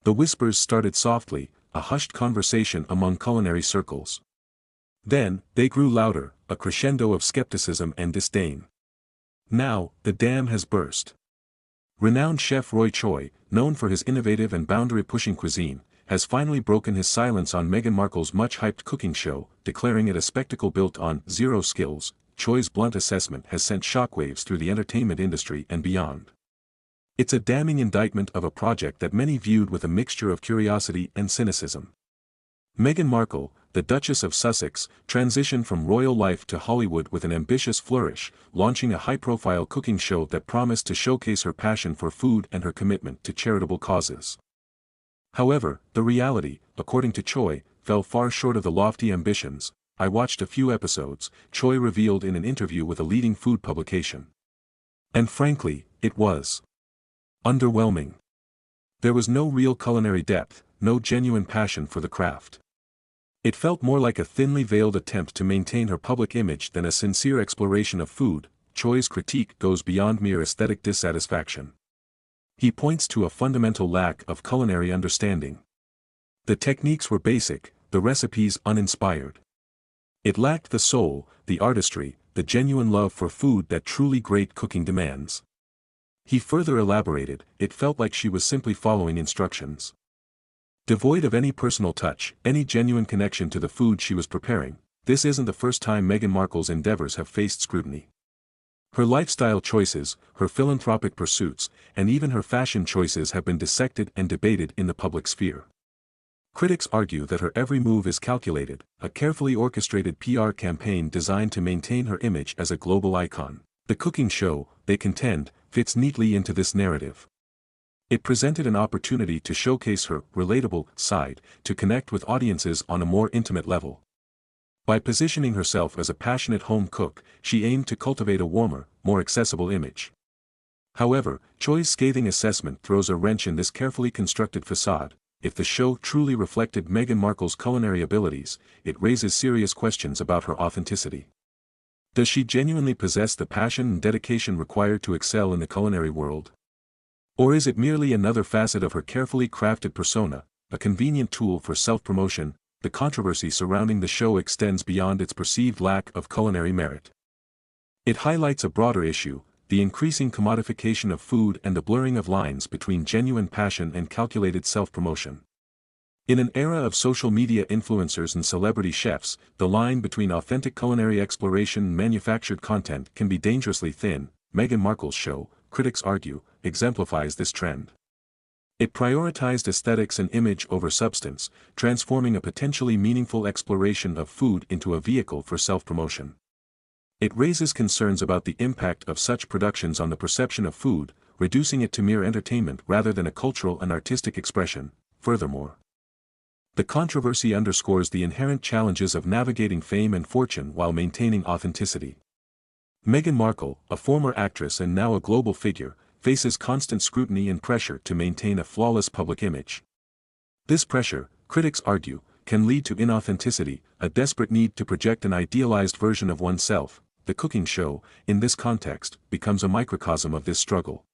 The whispers started softly, a hushed conversation among culinary circles. Then, they grew louder, a crescendo of skepticism and disdain. Now, the dam has burst. Renowned chef Roy Choi, known for his innovative and boundary-pushing cuisine, has finally broken his silence on Meghan Markle's much-hyped cooking show, declaring it a spectacle built on zero skills. Choi's blunt assessment has sent shockwaves through the entertainment industry and beyond. It's a damning indictment of a project that many viewed with a mixture of curiosity and cynicism. Meghan Markle, the Duchess of Sussex, transitioned from royal life to Hollywood with an ambitious flourish, launching a high-profile cooking show that promised to showcase her passion for food and her commitment to charitable causes. However, the reality, according to Choi, fell far short of the lofty ambitions. "I watched a few episodes," Choi revealed in an interview with a leading food publication. "And frankly, it was underwhelming. There was no real culinary depth, no genuine passion for the craft. It felt more like a thinly veiled attempt to maintain her public image than a sincere exploration of food." Choi's critique goes beyond mere aesthetic dissatisfaction. He points to a fundamental lack of culinary understanding. The techniques were basic, the recipes uninspired. It lacked the soul, the artistry, the genuine love for food that truly great cooking demands. He further elaborated, "It felt like she was simply following instructions. Devoid of any personal touch, any genuine connection to the food she was preparing." This isn't the first time Meghan Markle's endeavors have faced scrutiny. Her lifestyle choices, her philanthropic pursuits, and even her fashion choices have been dissected and debated in the public sphere. Critics argue that her every move is calculated, a carefully orchestrated PR campaign designed to maintain her image as a global icon. The cooking show, they contend, fits neatly into this narrative. It presented an opportunity to showcase her relatable side, to connect with audiences on a more intimate level. By positioning herself as a passionate home cook, she aimed to cultivate a warmer, more accessible image. However, Choi's scathing assessment throws a wrench in this carefully constructed facade. If the show truly reflected Meghan Markle's culinary abilities, it raises serious questions about her authenticity. Does she genuinely possess the passion and dedication required to excel in the culinary world? Or is it merely another facet of her carefully crafted persona, a convenient tool for self-promotion? The controversy surrounding the show extends beyond its perceived lack of culinary merit. It highlights a broader issue, the increasing commodification of food and the blurring of lines between genuine passion and calculated self-promotion. In an era of social media influencers and celebrity chefs, the line between authentic culinary exploration and manufactured content can be dangerously thin. Meghan Markle's show, critics argue, exemplifies this trend. It prioritized aesthetics and image over substance, transforming a potentially meaningful exploration of food into a vehicle for self-promotion. It raises concerns about the impact of such productions on the perception of food, reducing it to mere entertainment rather than a cultural and artistic expression. Furthermore, the controversy underscores the inherent challenges of navigating fame and fortune while maintaining authenticity. Meghan Markle, a former actress and now a global figure, faces constant scrutiny and pressure to maintain a flawless public image. This pressure, critics argue, can lead to inauthenticity, a desperate need to project an idealized version of oneself. The cooking show, in this context, becomes a microcosm of this struggle.